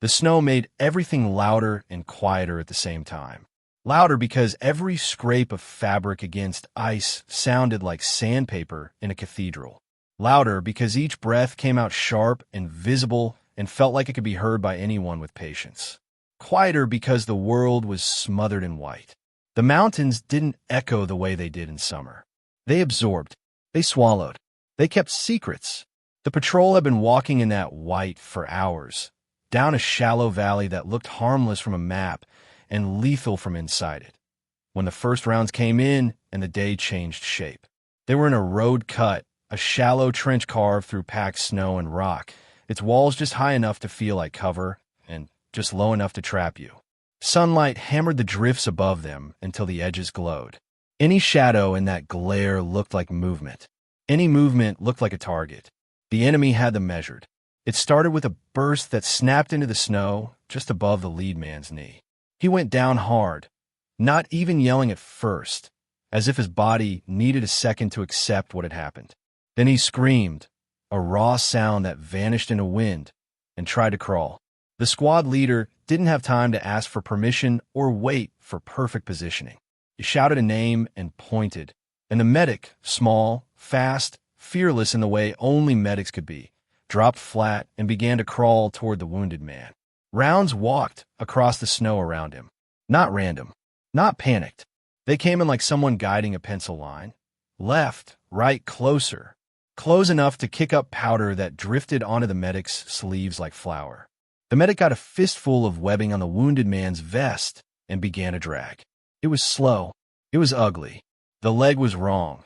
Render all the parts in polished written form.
The snow made everything louder and quieter at the same time. Louder because every scrape of fabric against ice sounded like sandpaper in a cathedral. Louder because each breath came out sharp and visible and felt like it could be heard by anyone with patience. Quieter because the world was smothered in white. The mountains didn't echo the way they did in summer. They absorbed. They swallowed. They kept secrets. The patrol had been walking in that white for hours, down a shallow valley that looked harmless from a map and lethal from inside it. When the first rounds came in and the day changed shape. They were in a road cut, a shallow trench carved through packed snow and rock, its walls just high enough to feel like cover and just low enough to trap you. Sunlight hammered the drifts above them until the edges glowed. Any shadow in that glare looked like movement. Any movement looked like a target. The enemy had them measured. It started with a burst that snapped into the snow just above the lead man's knee. He went down hard, not even yelling at first, as if his body needed a second to accept what had happened. Then he screamed, a raw sound that vanished in a wind, and tried to crawl. The squad leader didn't have time to ask for permission or wait for perfect positioning. He shouted a name and pointed, and the medic, small, fast, fearless in the way only medics could be, dropped flat and began to crawl toward the wounded man. Rounds walked across the snow around him. Not random, not panicked. They came in like someone guiding a pencil line. Left, right, closer. Close enough to kick up powder that drifted onto the medic's sleeves like flour. The medic got a fistful of webbing on the wounded man's vest and began to drag. It was slow. It was ugly. The leg was wrong,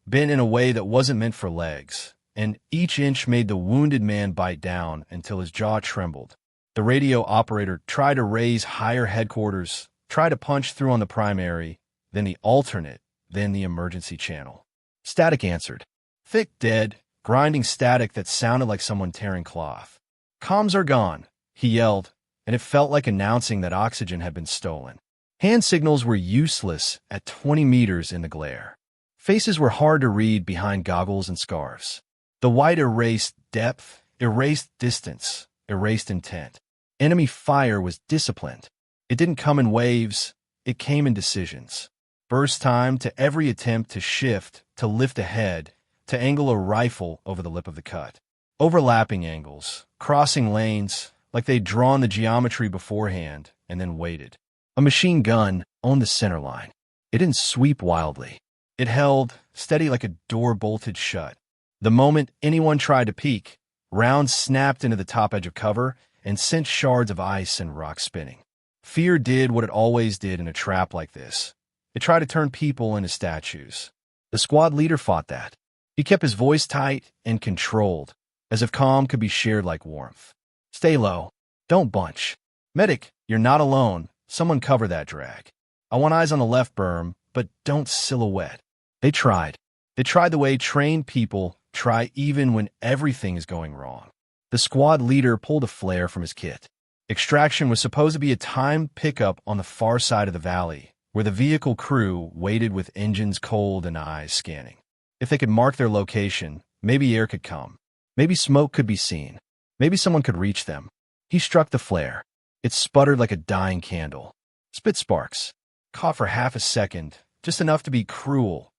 bent in a way that wasn't meant for legs, and each inch made the wounded man bite down until his jaw trembled. The radio operator tried to raise higher headquarters, tried to punch through on the primary, then the alternate, then the emergency channel. Static answered. Thick, dead, grinding static that sounded like someone tearing cloth. Comms are gone, he yelled, and it felt like announcing that oxygen had been stolen. Hand signals were useless at 20 meters in the glare. Faces were hard to read behind goggles and scarves. The white erased depth, erased distance, erased intent. Enemy fire was disciplined. It didn't come in waves, it came in decisions. Burst time to every attempt to shift, to lift a head, to angle a rifle over the lip of the cut. Overlapping angles, crossing lanes, like they'd drawn the geometry beforehand and then waited. A machine gun owned the center line. It didn't sweep wildly. It held, steady like a door bolted shut. The moment anyone tried to peek, rounds snapped into the top edge of cover and sent shards of ice and rock spinning. Fear did what it always did in a trap like this. It tried to turn people into statues. The squad leader fought that. He kept his voice tight and controlled, as if calm could be shared like warmth. Stay low. Don't bunch. Medic, you're not alone. Someone cover that drag. I want eyes on the left berm, but don't silhouette. They tried. They tried the way trained people try even when everything is going wrong. The squad leader pulled a flare from his kit. Extraction was supposed to be a timed pickup on the far side of the valley, where the vehicle crew waited with engines cold and eyes scanning. If they could mark their location, maybe air could come. Maybe smoke could be seen. Maybe someone could reach them. He struck the flare. It sputtered like a dying candle. Spit sparks. Caught for half a second, just enough to be cruel,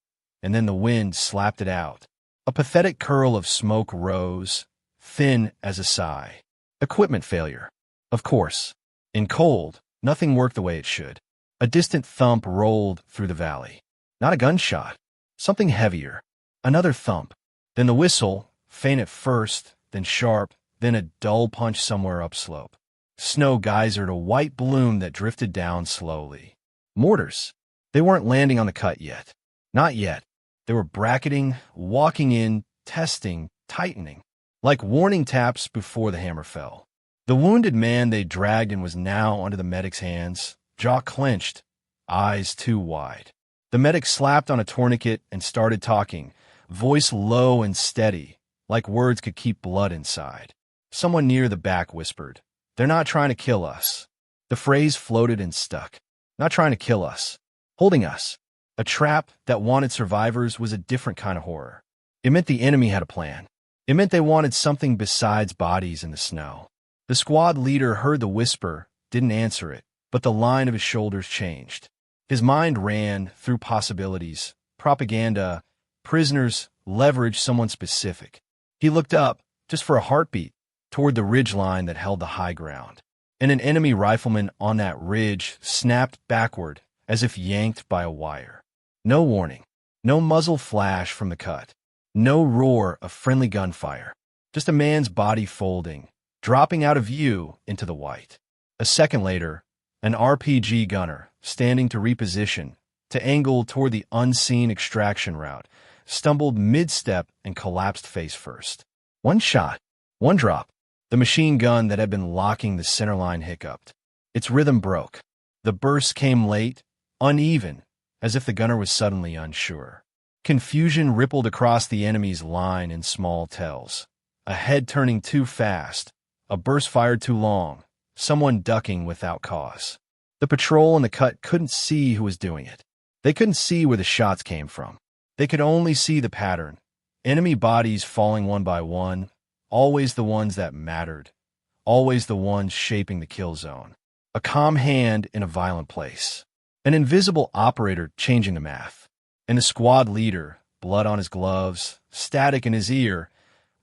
and then the wind slapped it out. A pathetic curl of smoke rose, thin as a sigh. Equipment failure. Of course. In cold, nothing worked the way it should. A distant thump rolled through the valley. Not a gunshot. Something heavier. Another thump. Then the whistle, faint at first, then sharp, then a dull punch somewhere upslope. Snow geysered a white bloom that drifted down slowly. Mortars. They weren't landing on the cut yet. Not yet. They were bracketing, walking in, testing, tightening. Like warning taps before the hammer fell. The wounded man they dragged in was now under the medic's hands, jaw clenched, eyes too wide. The medic slapped on a tourniquet and started talking, voice low and steady, like words could keep blood inside. Someone near the back whispered, "They're not trying to kill us." The phrase floated and stuck. Not trying to kill us. Holding us. A trap that wanted survivors was a different kind of horror. It meant the enemy had a plan. It meant they wanted something besides bodies in the snow. The squad leader heard the whisper, didn't answer it, but the line of his shoulders changed. His mind ran through possibilities, propaganda, prisoners, leverage, someone specific. He looked up, just for a heartbeat, toward the ridge line that held the high ground. And an enemy rifleman on that ridge snapped backward as if yanked by a wire. No warning, no muzzle flash from the cut, no roar of friendly gunfire, just a man's body folding, dropping out of view into the white. A second later, an RPG gunner, standing to reposition, to angle toward the unseen extraction route, stumbled mid-step and collapsed face first. One shot, one drop. The machine gun that had been locking the center line hiccuped. Its rhythm broke. The burst came late, uneven, as if the gunner was suddenly unsure. Confusion rippled across the enemy's line in small tells. A head turning too fast, a burst fired too long, someone ducking without cause. The patrol in the cut couldn't see who was doing it. They couldn't see where the shots came from. They could only see the pattern. Enemy bodies falling one by one, always the ones that mattered, always the ones shaping the kill zone. A calm hand in a violent place. An invisible operator changing the math. And the squad leader, blood on his gloves, static in his ear,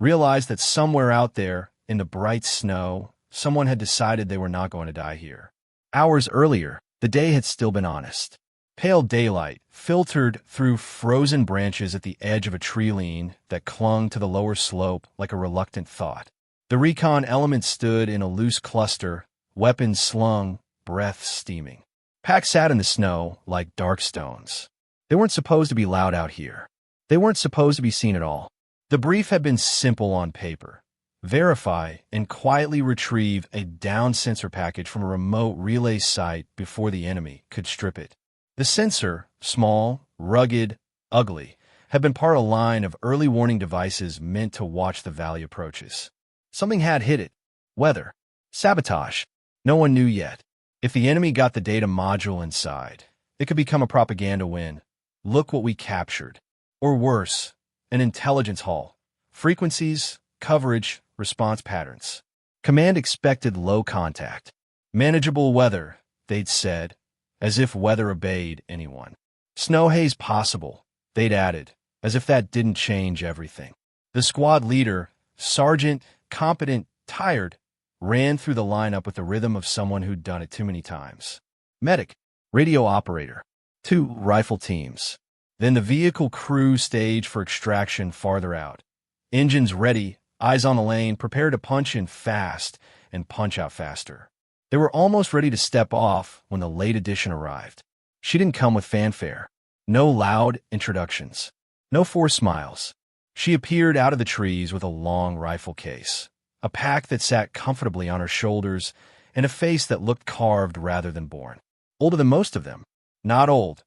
realized that somewhere out there, in the bright snow, someone had decided they were not going to die here. Hours earlier, the day had still been honest. Pale daylight filtered through frozen branches at the edge of a tree line that clung to the lower slope like a reluctant thought. The recon element stood in a loose cluster, weapons slung, breath steaming. Packs sat in the snow like dark stones. They weren't supposed to be loud out here. They weren't supposed to be seen at all. The brief had been simple on paper. Verify and quietly retrieve a down sensor package from a remote relay site before the enemy could strip it. The sensor, small, rugged, ugly, had been part of a line of early warning devices meant to watch the valley approaches. Something had hit it. Weather. Sabotage. No one knew yet. If the enemy got the data module inside, it could become a propaganda win. Look what we captured. Or worse, an intelligence haul. Frequencies, coverage, response patterns. Command expected low contact. Manageable weather, they'd said, as if weather obeyed anyone. Snow haze possible, they'd added, as if that didn't change everything. The squad leader, sergeant, competent, tired, ran through the lineup with the rhythm of someone who'd done it too many times. Medic, radio operator, 2 rifle teams. Then the vehicle crew stage for extraction farther out. Engines ready, eyes on the lane, prepared to punch in fast and punch out faster. They were almost ready to step off when the late edition arrived. She didn't come with fanfare. No loud introductions. No forced smiles. She appeared out of the trees with a long rifle case, a pack that sat comfortably on her shoulders, and a face that looked carved rather than born. Older than most of them. Not old.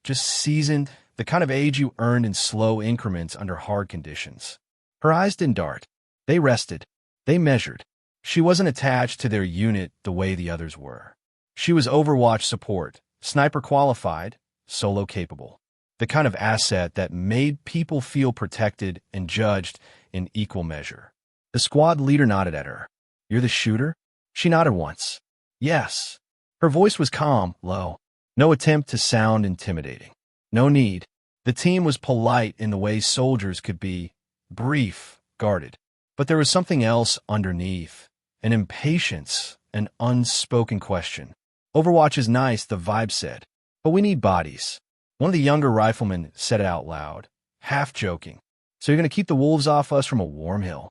Just seasoned, the kind of age you earned in slow increments under hard conditions. Her eyes didn't dart. They rested. They measured. She wasn't attached to their unit the way the others were. She was Overwatch support, sniper qualified, solo capable. The kind of asset that made people feel protected and judged in equal measure. The squad leader nodded at her. "You're the shooter?" She nodded once. "Yes." Her voice was calm, low. No attempt to sound intimidating. No need. The team was polite in the way soldiers could be, brief, guarded. But there was something else underneath. An impatience, an unspoken question. "Overwatch is nice," the vibe said, "but we need bodies." One of the younger riflemen said it out loud, half joking. "So you're going to keep the wolves off us from a warm hill?"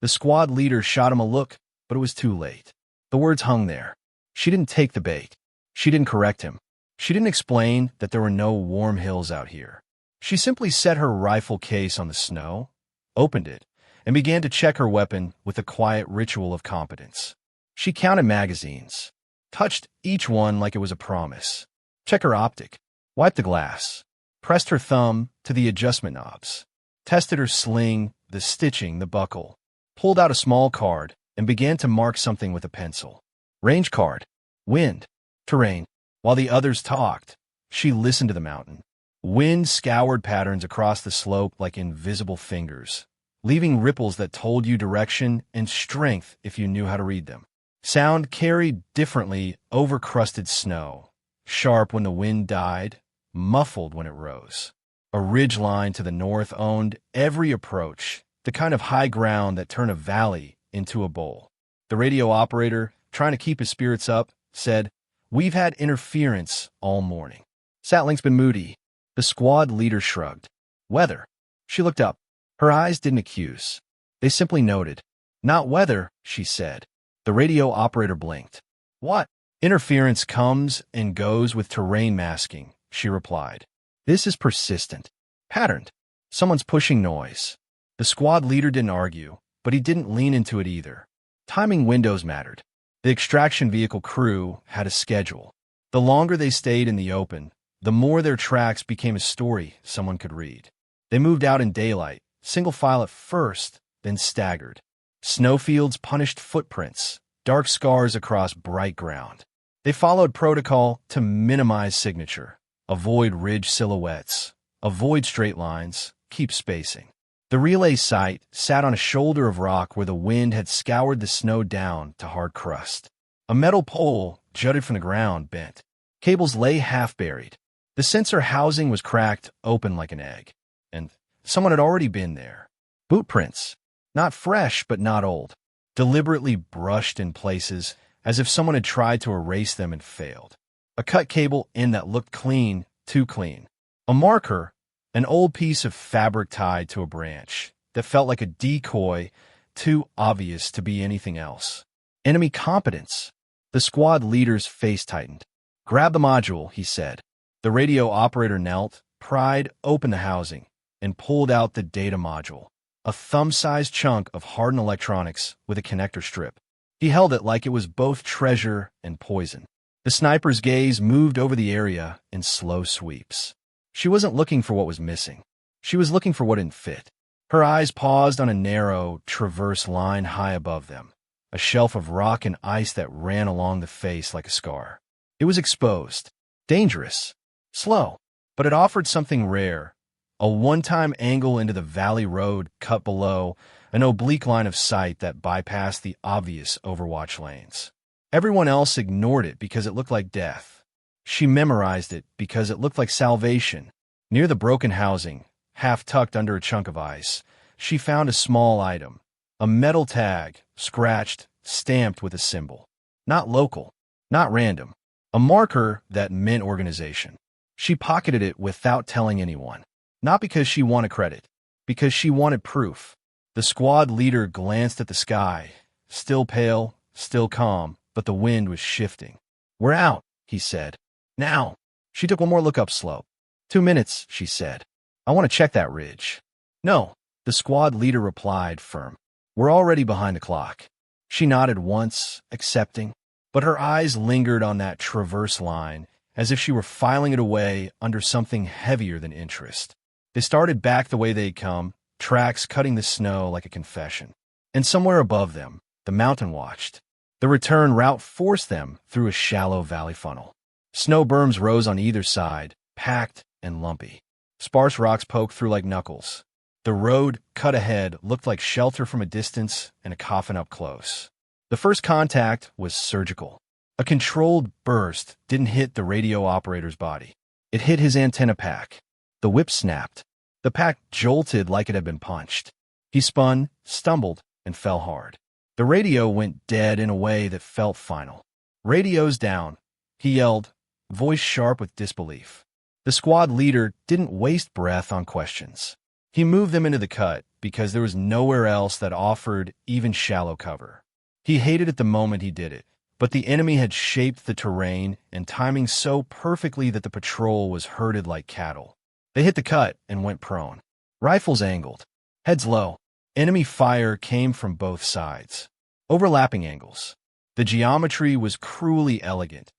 The squad leader shot him a look, but it was too late. The words hung there. She didn't take the bait. She didn't correct him. She didn't explain that there were no warm hills out here. She simply set her rifle case on the snow, opened it, and began to check her weapon with a quiet ritual of competence. She counted magazines, touched each one like it was a promise, checked her optic, wiped the glass, pressed her thumb to the adjustment knobs, tested her sling, the stitching, the buckle, pulled out a small card, and began to mark something with a pencil. Range card, wind, terrain. While the others talked, she listened to the mountain. Wind scoured patterns across the slope like invisible fingers. leaving ripples that told you direction and strength if you knew how to read them. Sound carried differently over crusted snow, sharp when the wind died, muffled when it rose. A ridge line to the north owned every approach, the kind of high ground that turned a valley into a bowl. The radio operator, trying to keep his spirits up, said, "We've had interference all morning. Satlink's been moody." The squad leader shrugged. "Weather." She looked up. Her eyes didn't accuse. They simply noted. "Not weather," she said. The radio operator blinked. "What?" "Interference comes and goes with terrain masking," she replied. "This is persistent. Patterned. Someone's pushing noise." The squad leader didn't argue, but he didn't lean into it either. Timing windows mattered. The extraction vehicle crew had a schedule. The longer they stayed in the open, the more their tracks became a story someone could read. They moved out in daylight, single file at first, then staggered. Snowfields punished footprints, dark scars across bright ground. They followed protocol to minimize signature, avoid ridge silhouettes, avoid straight lines, keep spacing. The relay site sat on a shoulder of rock where the wind had scoured the snow down to hard crust. A metal pole, jutted from the ground, bent. Cables lay half-buried. The sensor housing was cracked open like an egg, and someone had already been there. Boot prints. Not fresh, but not old. Deliberately brushed in places, as if someone had tried to erase them and failed. A cut cable end that looked clean, too clean. A marker, an old piece of fabric tied to a branch, that felt like a decoy, too obvious to be anything else. Enemy competence. The squad leader's face tightened. "Grab the module," he said. The radio operator knelt, pried open the housing, and pulled out the data module. A thumb-sized chunk of hardened electronics with a connector strip. He held it like it was both treasure and poison. The sniper's gaze moved over the area in slow sweeps. She wasn't looking for what was missing. She was looking for what didn't fit. Her eyes paused on a narrow, traverse line high above them, a shelf of rock and ice that ran along the face like a scar. It was exposed, dangerous, slow, but it offered something rare. A one-time angle into the valley road cut below, an oblique line of sight that bypassed the obvious Overwatch lanes. Everyone else ignored it because it looked like death. She memorized it because it looked like salvation. Near the broken housing, half tucked under a chunk of ice, she found a small item. A metal tag, scratched, stamped with a symbol. Not local, not random. A marker that meant organization. She pocketed it without telling anyone. Not because she wanted credit, because she wanted proof. The squad leader glanced at the sky, still pale, still calm, but the wind was shifting. "We're out," he said. "Now." She took one more look up slope. 2 minutes, she said. "I want to check that ridge." "No," the squad leader replied, firm. "We're already behind the clock." She nodded once, accepting, but her eyes lingered on that traverse line as if she were filing it away under something heavier than interest. They started back the way they'd come, tracks cutting the snow like a confession. And somewhere above them, the mountain watched. The return route forced them through a shallow valley funnel. Snow berms rose on either side, packed and lumpy. Sparse rocks poked through like knuckles. The road, cut ahead, looked like shelter from a distance and a coffin up close. The first contact was surgical. A controlled burst didn't hit the radio operator's body. It hit his antenna pack. The whip snapped. The pack jolted like it had been punched. He spun, stumbled, and fell hard. The radio went dead in a way that felt final. "Radio's down," he yelled, voice sharp with disbelief. The squad leader didn't waste breath on questions. He moved them into the cut because there was nowhere else that offered even shallow cover. He hated it the moment he did it, but the enemy had shaped the terrain and timing so perfectly that the patrol was herded like cattle. They hit the cut and went prone. Rifles angled. Heads low. Enemy fire came from both sides. Overlapping angles. The geometry was cruelly elegant.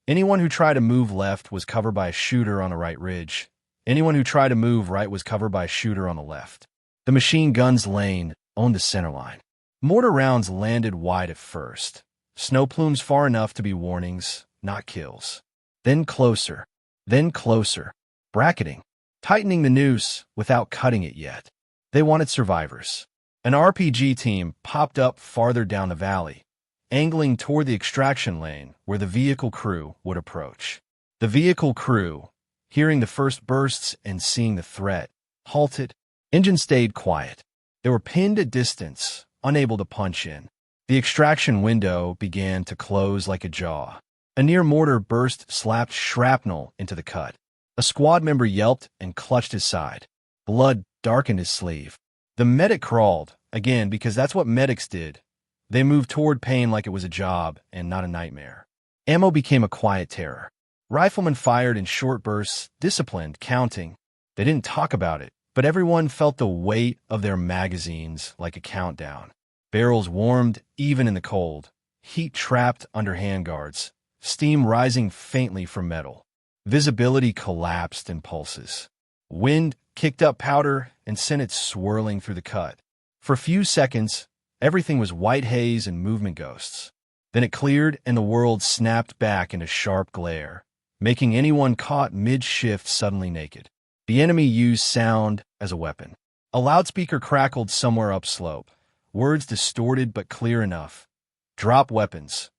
Anyone who tried to move left was covered by a shooter on the right ridge. Anyone who tried to move right was covered by a shooter on the left. The machine gun's lane owned the center line. Mortar rounds landed wide at first. Snow plumes far enough to be warnings, not kills. Then closer. Then closer. Bracketing. Tightening the noose without cutting it yet. They wanted survivors. An RPG team popped up farther down the valley, angling toward the extraction lane where the vehicle crew would approach. The vehicle crew, hearing the first bursts and seeing the threat, halted. Engine stayed quiet. They were pinned at distance, unable to punch in. The extraction window began to close like a jaw. A near mortar burst slapped shrapnel into the cut. A squad member yelped and clutched his side. Blood darkened his sleeve. The medic crawled, again because that's what medics did. They moved toward pain like it was a job and not a nightmare. Ammo became a quiet terror. Riflemen fired in short bursts, disciplined, counting. They didn't talk about it, but everyone felt the weight of their magazines like a countdown. Barrels warmed even in the cold, heat trapped under handguards, steam rising faintly from metal. Visibility collapsed in pulses. Wind kicked up powder and sent it swirling through the cut. For a few seconds, everything was white haze and movement ghosts. Then it cleared and the world snapped back into sharp glare, making anyone caught mid-shift suddenly naked. The enemy used sound as a weapon. A loudspeaker crackled somewhere upslope, words distorted but clear enough. Drop weapons.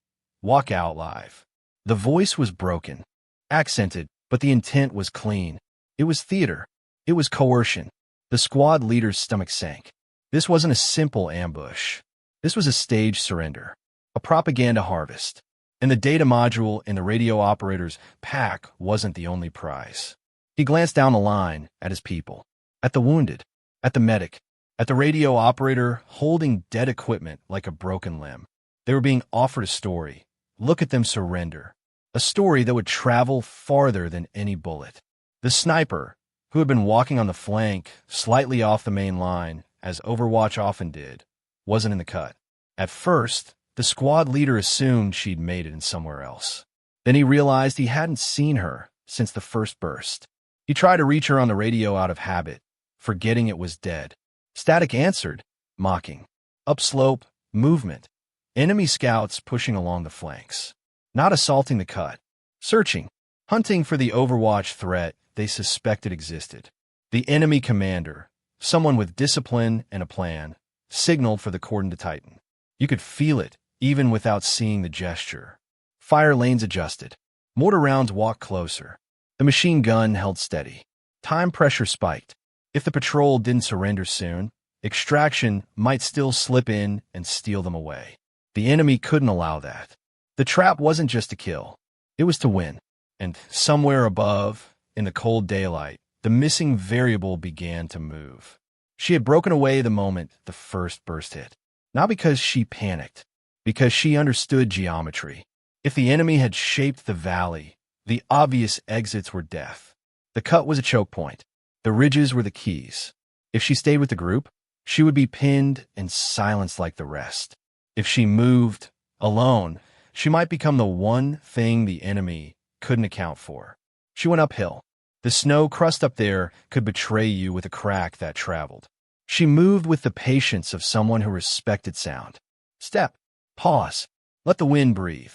Walk out live. The voice was broken, accented, but the intent was clean. It was theater. It was coercion. The squad leader's stomach sank. This wasn't a simple ambush. This was a staged surrender, a propaganda harvest. And the data module in the radio operator's pack wasn't the only prize. He glanced down the line at his people, at the wounded, at the medic, at the radio operator holding dead equipment like a broken limb. They were being offered a story. Look at them surrender. A story that would travel farther than any bullet. The sniper, who had been walking on the flank, slightly off the main line, as Overwatch often did, wasn't in the cut. At first, the squad leader assumed she'd made it in somewhere else. Then he realized he hadn't seen her since the first burst. He tried to reach her on the radio out of habit, forgetting it was dead. Static answered, mocking. Upslope, movement. Enemy scouts pushing along the flanks. Not assaulting the cut. Searching. Hunting for the Overwatch threat they suspected existed. The enemy commander, someone with discipline and a plan, signaled for the cordon to tighten. You could feel it, even without seeing the gesture. Fire lanes adjusted. Mortar rounds walked closer. The machine gun held steady. Time pressure spiked. If the patrol didn't surrender soon, extraction might still slip in and steal them away. The enemy couldn't allow that. The trap wasn't just to kill. It was to win. And somewhere above, in the cold daylight, the missing variable began to move. She had broken away the moment the first burst hit. Not because she panicked, because she understood geometry. If the enemy had shaped the valley, the obvious exits were death. The cut was a choke point. The ridges were the keys. If she stayed with the group, she would be pinned and silenced like the rest. If she moved, alone, she might become the one thing the enemy couldn't account for. She went uphill. The snow crust up there could betray you with a crack that traveled. She moved with the patience of someone who respected sound. Step. Pause. Let the wind breathe.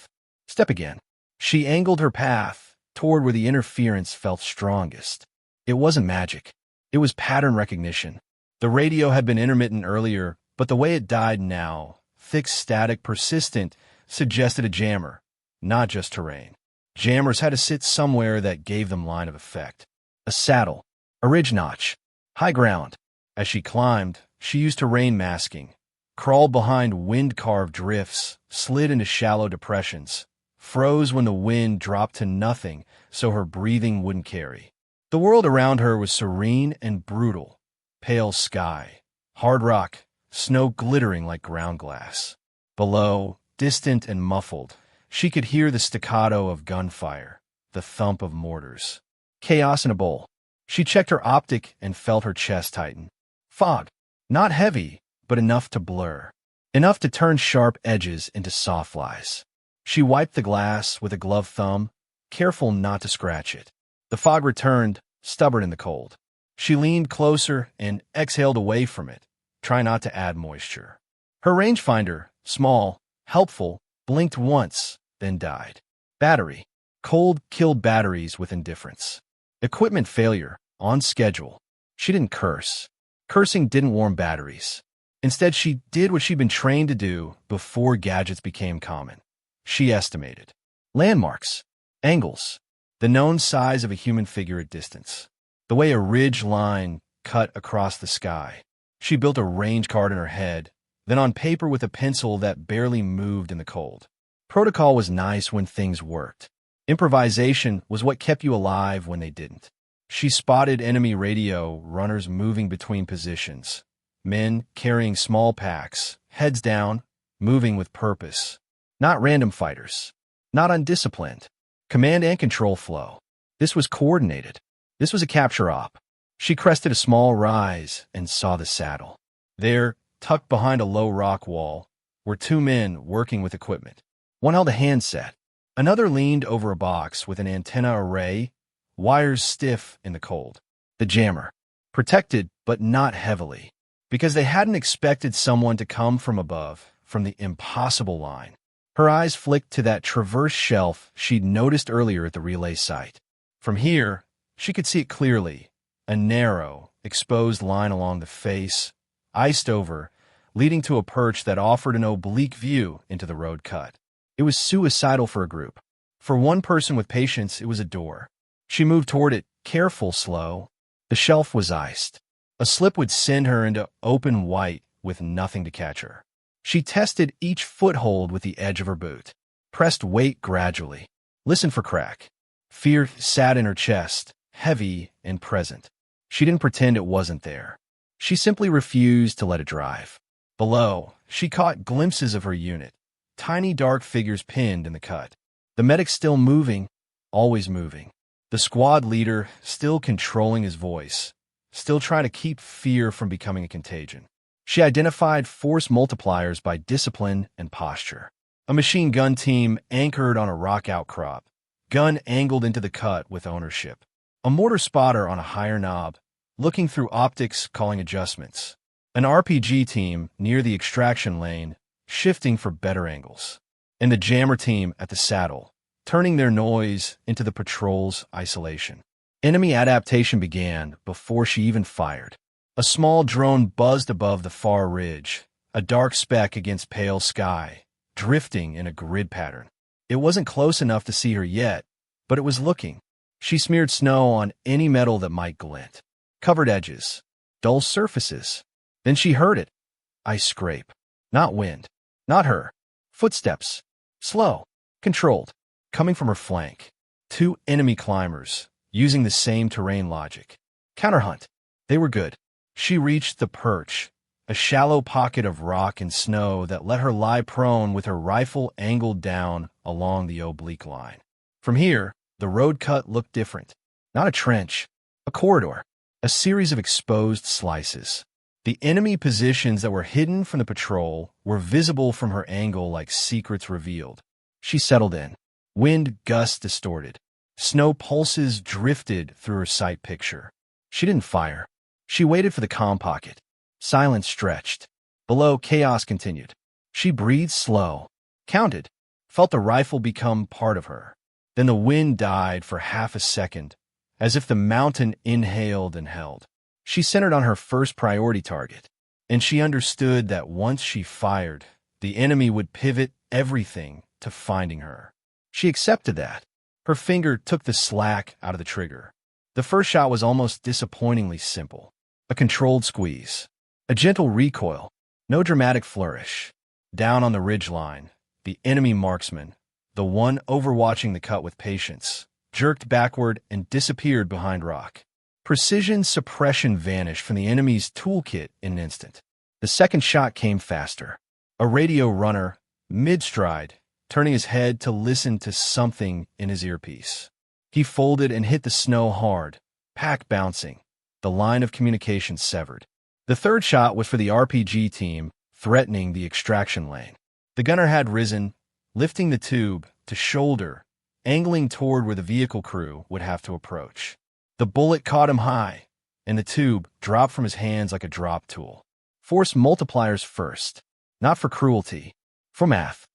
Step again. She angled her path toward where the interference felt strongest. It wasn't magic. It was pattern recognition. The radio had been intermittent earlier, but the way it died now, thick, static, persistent, suggested a jammer, not just terrain. Jammers had to sit somewhere that gave them line of effect. A saddle, a ridge notch, high ground. As she climbed, she used terrain masking, crawled behind wind-carved drifts, slid into shallow depressions, froze when the wind dropped to nothing so her breathing wouldn't carry. The world around her was serene and brutal. Pale sky, hard rock, snow glittering like ground glass. Below, distant and muffled, she could hear the staccato of gunfire, the thump of mortars. Chaos in a bowl. She checked her optic and felt her chest tighten. Fog. Not heavy, but enough to blur. Enough to turn sharp edges into sawflies. She wiped the glass with a gloved thumb, careful not to scratch it. The fog returned, stubborn in the cold. She leaned closer and exhaled away from it, trying not to add moisture. Her rangefinder, small, helpful, blinked once, then died. Battery. Cold killed batteries with indifference. Equipment failure, on schedule. She didn't curse. Cursing didn't warm batteries. Instead, she did what she'd been trained to do before gadgets became common. She estimated landmarks, angles, the known size of a human figure at distance, the way a ridge line cut across the sky. She built a range card in her head, then on paper with a pencil that barely moved in the cold. Protocol was nice when things worked. Improvisation was what kept you alive when they didn't. She spotted enemy radio runners moving between positions, men carrying small packs, heads down, moving with purpose. Not random fighters, not undisciplined. Command and control flow. This was coordinated. This was a capture op. She crested a small rise and saw the saddle. There, tucked behind a low rock wall, were two men working with equipment. One held a handset. Another leaned over a box with an antenna array, wires stiff in the cold. The jammer. Protected, but not heavily, because they hadn't expected someone to come from above, from the impossible line. Her eyes flicked to that traverse shelf she'd noticed earlier at the relay site. From here, she could see it clearly, a narrow, exposed line along the face, iced over, leading to a perch that offered an oblique view into the road cut. It was suicidal for a group. For one person with patience, it was a door. She moved toward it, careful, slow. The shelf was iced. A slip would send her into open white with nothing to catch her. She tested each foothold with the edge of her boot, pressed weight gradually, listened for crack. Fear sat in her chest, heavy and present. She didn't pretend it wasn't there. She simply refused to let it drive. Below, she caught glimpses of her unit, tiny dark figures pinned in the cut. The medic still moving, always moving. The squad leader still controlling his voice, still trying to keep fear from becoming a contagion. She identified force multipliers by discipline and posture. A machine gun team anchored on a rock outcrop, gun angled into the cut with ownership. A mortar spotter on a higher knob, looking through optics, calling adjustments. An RPG team near the extraction lane, shifting for better angles. And the jammer team at the saddle, turning their noise into the patrol's isolation. Enemy adaptation began before she even fired. A small drone buzzed above the far ridge, a dark speck against pale sky, drifting in a grid pattern. It wasn't close enough to see her yet, but it was looking. She smeared snow on any metal that might glint. Covered edges, dull surfaces. Then she heard it. Ice scrape. Not wind. Not her. Footsteps. Slow. Controlled. Coming from her flank. Two enemy climbers, using the same terrain logic. Counterhunt. They were good. She reached the perch, a shallow pocket of rock and snow that let her lie prone with her rifle angled down along the oblique line. From here, the road cut looked different. Not a trench, a corridor, a series of exposed slices. The enemy positions that were hidden from the patrol were visible from her angle like secrets revealed. She settled in. Wind gusts distorted. Snow pulses drifted through her sight picture. She didn't fire. She waited for the comm pocket. Silence stretched. Below, chaos continued. She breathed slow, counted, felt the rifle become part of her. Then the wind died for half a second, as if the mountain inhaled and held. She centered on her first priority target, and she understood that once she fired, the enemy would pivot everything to finding her. She accepted that. Her finger took the slack out of the trigger. The first shot was almost disappointingly simple. A controlled squeeze. A gentle recoil. No dramatic flourish. Down on the ridgeline, the enemy marksman, the one overwatching the cut with patience, jerked backward and disappeared behind rock. Precision suppression vanished from the enemy's toolkit in an instant. The second shot came faster. A radio runner, mid-stride, turning his head to listen to something in his earpiece. He folded and hit the snow hard, pack bouncing, the line of communication severed. The third shot was for the RPG team, threatening the extraction lane. The gunner had risen, lifting the tube to shoulder, angling toward where the vehicle crew would have to approach. The bullet caught him high, and the tube dropped from his hands like a drop tool. Force multipliers first, not for cruelty, for math.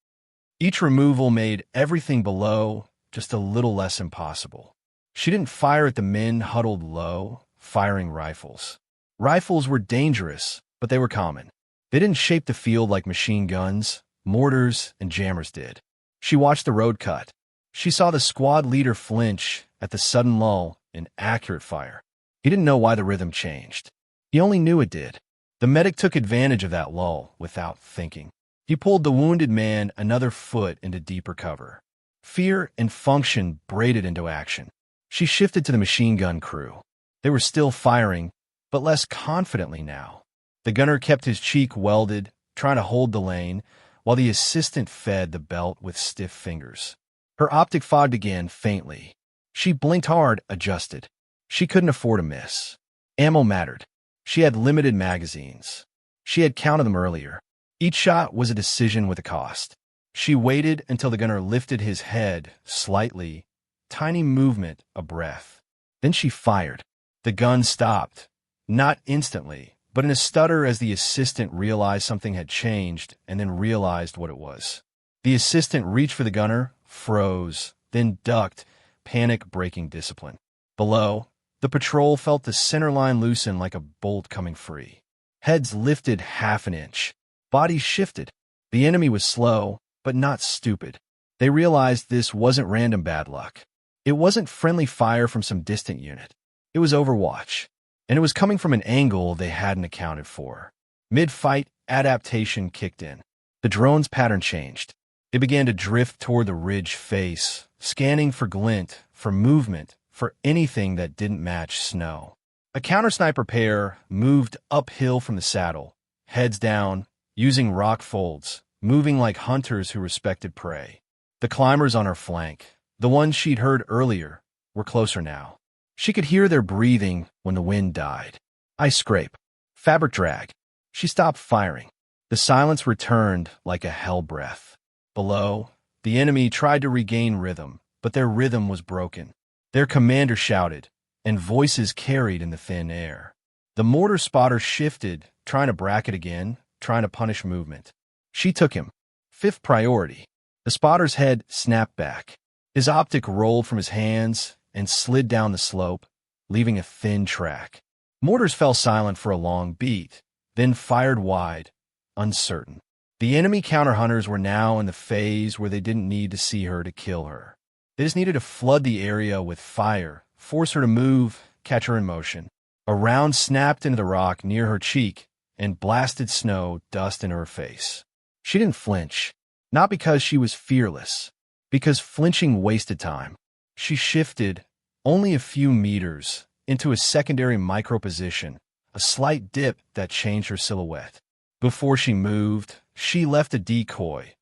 Each removal made everything below just a little less impossible. She didn't fire at the men huddled low, firing rifles. Rifles were dangerous, but they were common. They didn't shape the field like machine guns, mortars, and jammers did. She watched the road cut. She saw the squad leader flinch at the sudden lull in accurate fire. He didn't know why the rhythm changed. He only knew it did. The medic took advantage of that lull without thinking. He pulled the wounded man another foot into deeper cover. Fear and function braided into action. She shifted to the machine gun crew. They were still firing, but less confidently now. The gunner kept his cheek welded, trying to hold the lane, while the assistant fed the belt with stiff fingers. Her optic fogged again faintly. She blinked hard, adjusted. She couldn't afford a miss. Ammo mattered. She had limited magazines. She had counted them earlier. Each shot was a decision with a cost. She waited until the gunner lifted his head slightly, tiny movement, a breath. Then she fired. The gun stopped. Not instantly, but in a stutter as the assistant realized something had changed and then realized what it was. The assistant reached for the gunner, froze, then ducked, panic breaking discipline. Below, the patrol felt the center line loosen like a bolt coming free. Heads lifted half an inch. Bodies shifted. The enemy was slow, but not stupid. They realized this wasn't random bad luck. It wasn't friendly fire from some distant unit. It was Overwatch, and it was coming from an angle they hadn't accounted for. Mid-fight, adaptation kicked in. The drone's pattern changed. It began to drift toward the ridge face, scanning for glint, for movement, for anything that didn't match snow. A counter-sniper pair moved uphill from the saddle, heads down, using rock folds, moving like hunters who respected prey. The climbers on her flank, the ones she'd heard earlier, were closer now. She could hear their breathing when the wind died. Ice scrape. Fabric drag. She stopped firing. The silence returned like a hell breath. Below, the enemy tried to regain rhythm, but their rhythm was broken. Their commander shouted, and voices carried in the thin air. The mortar spotter shifted, trying to bracket again, trying to punish movement. She took him. Fifth priority. The spotter's head snapped back. His optic rolled from his hands and slid down the slope, leaving a thin track. Mortars fell silent for a long beat, then fired wide, uncertain. The enemy counter-hunters were now in the phase where they didn't need to see her to kill her. They just needed to flood the area with fire, force her to move, catch her in motion. A round snapped into the rock near her cheek and blasted snow dust into her face. She didn't flinch, not because she was fearless, because flinching wasted time. She shifted only a few meters into a secondary micro-position, a slight dip that changed her silhouette. Before she moved, she left a decoy,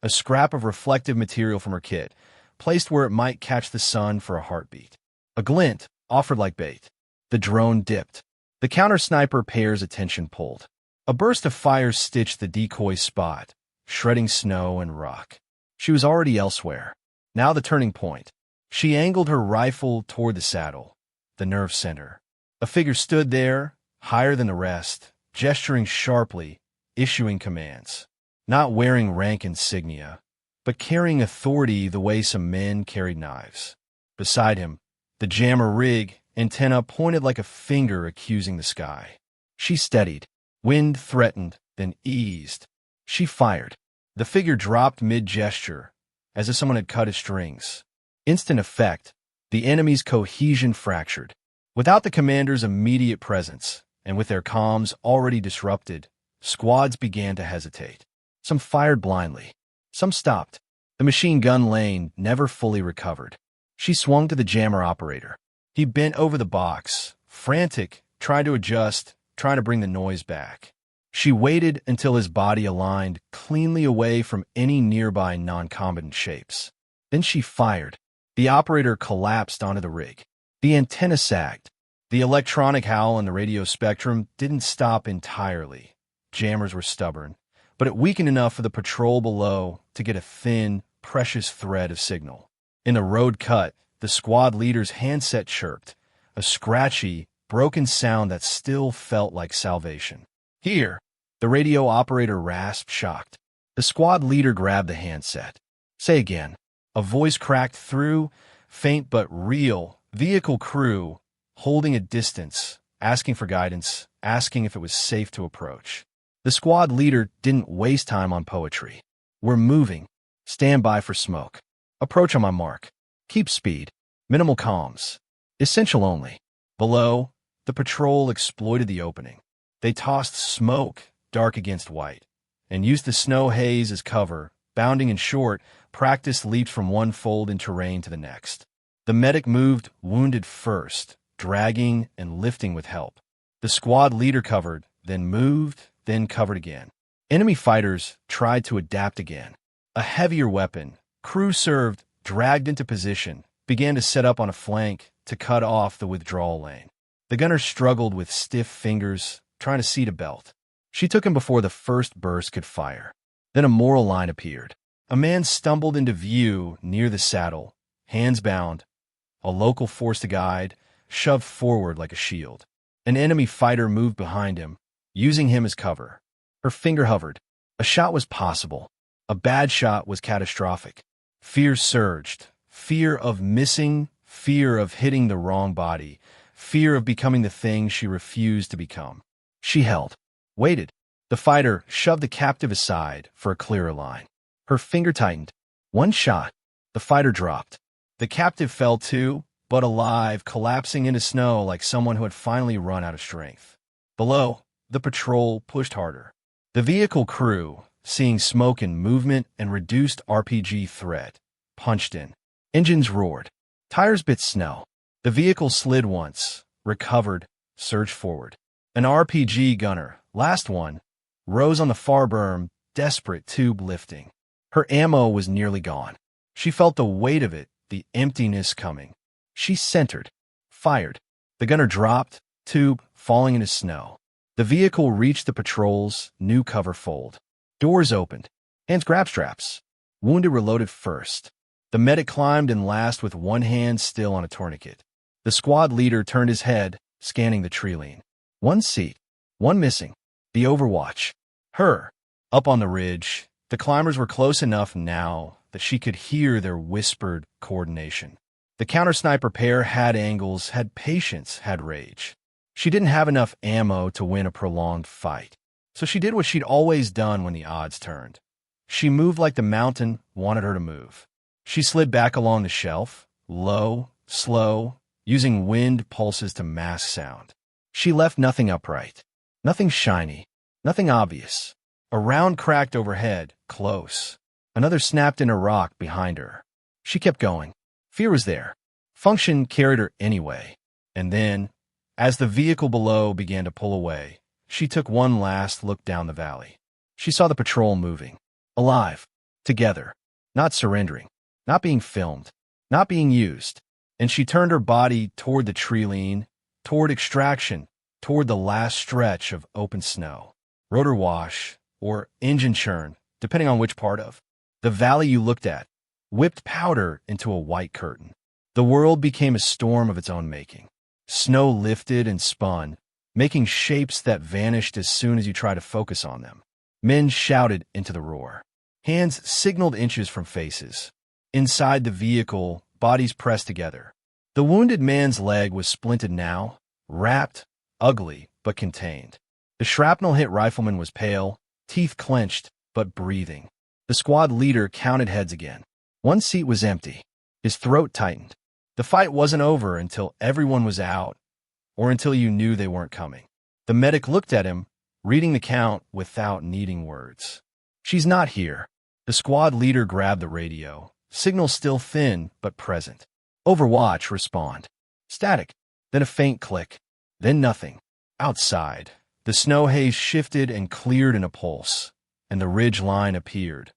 a scrap of reflective material from her kit, placed where it might catch the sun for a heartbeat. A glint offered like bait. The drone dipped. The counter-sniper pair's attention pulled. A burst of fire stitched the decoy spot, shredding snow and rock. She was already elsewhere. Now the turning point. She angled her rifle toward the saddle, the nerve center. A figure stood there, higher than the rest, gesturing sharply, issuing commands. Not wearing rank insignia, but carrying authority the way some men carried knives. Beside him, the jammer rig, antenna pointed like a finger accusing the sky. She steadied. Wind threatened, then eased. She fired. The figure dropped mid-gesture, as if someone had cut his strings. Instant effect, the enemy's cohesion fractured. Without the commander's immediate presence, and with their comms already disrupted, squads began to hesitate. Some fired blindly. Some stopped. The machine gun lane never fully recovered. She swung to the jammer operator. He bent over the box, frantic, trying to adjust, trying to bring the noise back. She waited until his body aligned cleanly away from any nearby non-combatant shapes. Then she fired. The operator collapsed onto the rig. The antenna sagged. The electronic howl in the radio spectrum didn't stop entirely. Jammers were stubborn, but it weakened enough for the patrol below to get a thin, precious thread of signal. In the road cut, the squad leader's handset chirped, a scratchy, broken sound that still felt like salvation. "Here," the radio operator rasped, shocked. The squad leader grabbed the handset. "Say again." A voice cracked through, faint but real, vehicle crew, holding a distance, asking for guidance, asking if it was safe to approach. The squad leader didn't waste time on poetry. We're moving. Stand by for smoke. Approach on my mark. Keep speed. Minimal comms. Essential only. Below, the patrol exploited the opening. They tossed smoke, dark against white, and used the snow haze as cover. Bounding in short, practice leaped from one fold in terrain to the next. The medic moved wounded first, dragging and lifting with help. The squad leader covered, then moved, then covered again. Enemy fighters tried to adapt again. A heavier weapon, crew served, dragged into position, began to set up on a flank to cut off the withdrawal lane. The gunner struggled with stiff fingers, trying to seat a belt. She took him before the first burst could fire. Then a moral line appeared. A man stumbled into view near the saddle, hands bound, a local forced to guide, shoved forward like a shield. An enemy fighter moved behind him, using him as cover. Her finger hovered. A shot was possible. A bad shot was catastrophic. Fear surged. Fear of missing, fear of hitting the wrong body, fear of becoming the thing she refused to become. She held, waited. The fighter shoved the captive aside for a clearer line. Her finger tightened. One shot. The fighter dropped. The captive fell too, but alive, collapsing into snow like someone who had finally run out of strength. Below, the patrol pushed harder. The vehicle crew, seeing smoke and movement and reduced RPG threat, punched in. Engines roared. Tires bit snow. The vehicle slid once, recovered, surged forward. An RPG gunner, last one, rose on the far berm, desperate, tube lifting. Her ammo was nearly gone. She felt the weight of it, the emptiness coming. She centered, fired. The gunner dropped, tube falling into snow. The vehicle reached the patrol's new cover fold. Doors opened. Hands grabbed straps. Wounded reloaded first. The medic climbed in last with one hand still on a tourniquet. The squad leader turned his head, scanning the tree line. One seat. One missing. The overwatch. Her. Up on the ridge, the climbers were close enough now that she could hear their whispered coordination. The counter-sniper pair had angles, had patience, had rage. She didn't have enough ammo to win a prolonged fight, so she did what she'd always done when the odds turned. She moved like the mountain wanted her to move. She slid back along the shelf, low, slow, using wind pulses to mask sound. She left nothing upright, nothing shiny, nothing obvious. A round cracked overhead, close. Another snapped in a rock behind her. She kept going. Fear was there. Function carried her anyway. And then, as the vehicle below began to pull away, she took one last look down the valley. She saw the patrol moving. Alive. Together. Not surrendering. Not being filmed. Not being used. And she turned her body toward the tree line, toward extraction, toward the last stretch of open snow. Rotor wash, or engine churn, depending on which part of the valley you looked at, whipped powder into a white curtain. The world became a storm of its own making. Snow lifted and spun, making shapes that vanished as soon as you tried to focus on them. Men shouted into the roar. Hands signaled inches from faces. Inside the vehicle, bodies pressed together. The wounded man's leg was splinted now, wrapped, ugly, but contained. The shrapnel-hit rifleman was pale, teeth clenched, but breathing. The squad leader counted heads again. One seat was empty. His throat tightened. The fight wasn't over until everyone was out, or until you knew they weren't coming. The medic looked at him, reading the count without needing words. She's not here. The squad leader grabbed the radio. Signal still thin, but present. Overwatch, respond. Static. Then a faint click. Then nothing. Outside, the snow haze shifted and cleared in a pulse, and the ridge line appeared,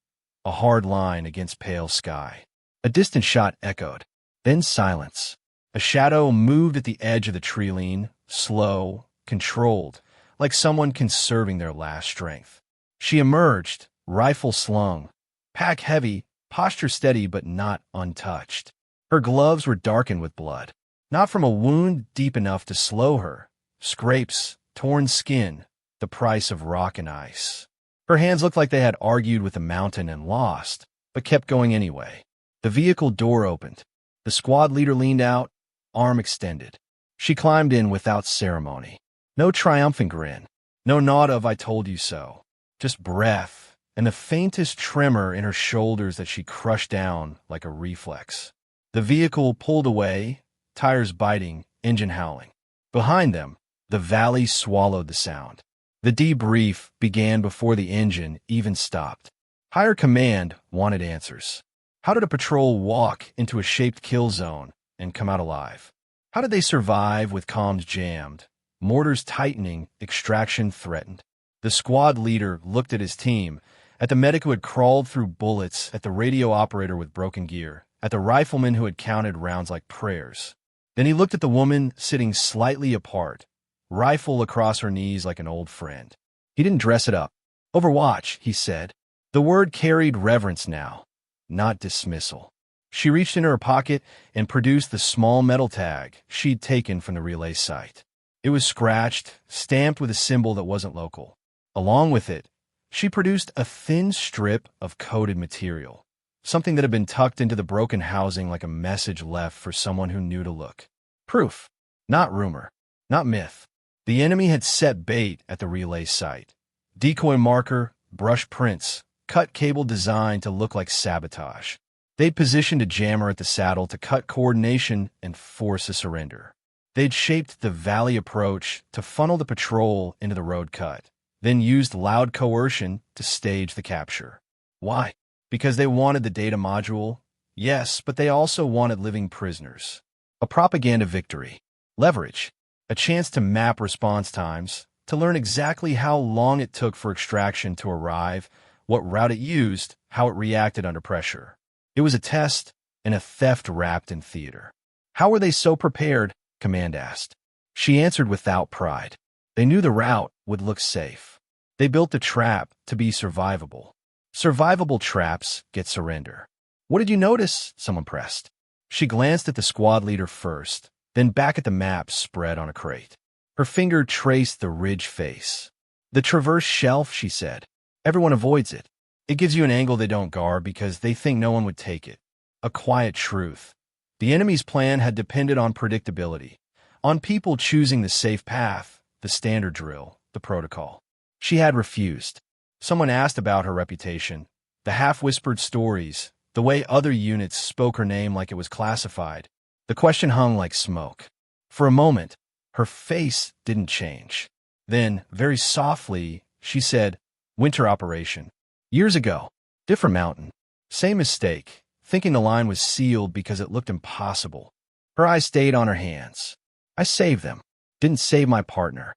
a hard line against pale sky. A distant shot echoed. Then silence. A shadow moved at the edge of the tree line, slow, controlled, like someone conserving their last strength. She emerged, rifle slung, pack heavy, posture steady but not untouched. Her gloves were darkened with blood, not from a wound deep enough to slow her. Scrapes, torn skin, the price of rock and ice. Her hands looked like they had argued with the mountain and lost, but kept going anyway. The vehicle door opened. The squad leader leaned out, arm extended. She climbed in without ceremony. No triumphant grin. No nod of "I told you so." Just breath, and the faintest tremor in her shoulders that she crushed down like a reflex. The vehicle pulled away, tires biting, engine howling. Behind them, the valley swallowed the sound. The debrief began before the engine even stopped. Higher command wanted answers. How did a patrol walk into a shaped kill zone and come out alive? How did they survive with comms jammed, mortars tightening, extraction threatened? The squad leader looked at his team, at the medic who had crawled through bullets, at the radio operator with broken gear, at the rifleman who had counted rounds like prayers. Then he looked at the woman sitting slightly apart, rifle across her knees like an old friend. He didn't dress it up. "Overwatch," he said. The word carried reverence now, not dismissal. She reached into her pocket and produced the small metal tag she'd taken from the relay site. It was scratched, stamped with a symbol that wasn't local. Along with it, she produced a thin strip of coded material, something that had been tucked into the broken housing like a message left for someone who knew to look. Proof, not rumor, not myth. The enemy had set bait at the relay site. Decoy marker, brush prints, cut cable designed to look like sabotage. They'd positioned a jammer at the saddle to cut coordination and force a surrender. They'd shaped the valley approach to funnel the patrol into the road cut, then used loud coercion to stage the capture. Why? Because they wanted the data module? Yes, but they also wanted living prisoners. A propaganda victory. Leverage. A chance to map response times, to learn exactly how long it took for extraction to arrive, what route it used, how it reacted under pressure. It was a test and a theft wrapped in theater. How were they so prepared? Command asked. She answered without pride. They knew the route would look safe. They built the trap to be survivable. Survivable traps get surrender. What did you notice? Someone pressed. She glanced at the squad leader first, then back at the map spread on a crate. Her finger traced the ridge face. The traverse shelf, she said. Everyone avoids it. It gives you an angle they don't guard because they think no one would take it. A quiet truth. The enemy's plan had depended on predictability, on people choosing the safe path, the standard drill, the protocol. She had refused. Someone asked about her reputation, the half-whispered stories, the way other units spoke her name like it was classified. The question hung like smoke. For a moment, her face didn't change. Then, very softly, she said, "Winter operation. Years ago. Different mountain. Same mistake, thinking the line was sealed because it looked impossible." Her eyes stayed on her hands. "I saved them. Didn't save my partner."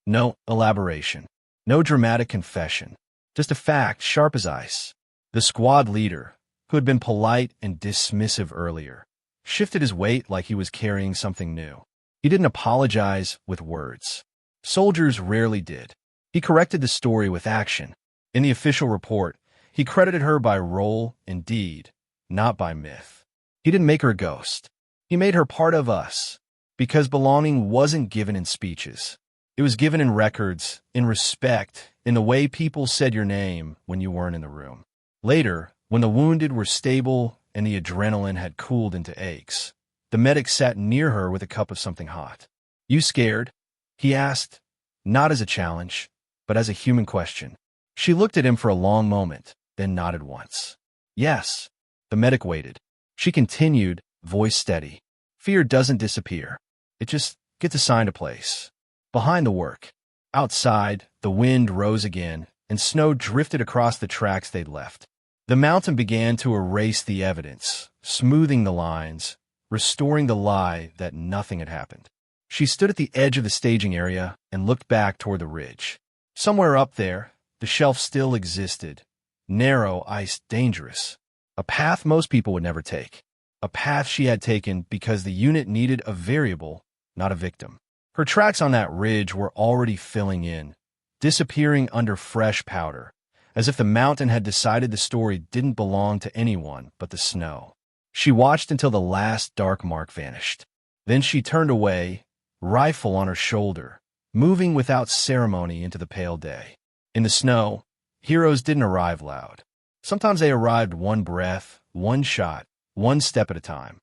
No elaboration. No dramatic confession. Just a fact, sharp as ice. The squad leader, who had been polite and dismissive earlier, shifted his weight like he was carrying something new. He didn't apologize with words. Soldiers rarely did. He corrected the story with action. In the official report, he credited her by role and deed, not by myth. He didn't make her a ghost. He made her part of us, because belonging wasn't given in speeches. It was given in records, in respect, in the way people said your name when you weren't in the room. Later, when the wounded were stable and the adrenaline had cooled into aches, the medic sat near her with a cup of something hot. "You scared?" he asked, not as a challenge, but as a human question. She looked at him for a long moment, then nodded once. "Yes." The medic waited. She continued, voice steady. "Fear doesn't disappear. It just gets assigned a place. Behind the work." Outside, the wind rose again, and snow drifted across the tracks they'd left. The mountain began to erase the evidence, smoothing the lines, restoring the lie that nothing had happened. She stood at the edge of the staging area and looked back toward the ridge. Somewhere up there, the shelf still existed. Narrow, iced, dangerous. A path most people would never take. A path she had taken because the unit needed a variable, not a victim. Her tracks on that ridge were already filling in, disappearing under fresh powder, as if the mountain had decided the story didn't belong to anyone but the snow. She watched until the last dark mark vanished. Then she turned away, rifle on her shoulder, moving without ceremony into the pale day. In the snow, heroes didn't arrive loud. Sometimes they arrived one breath, one shot, one step at a time.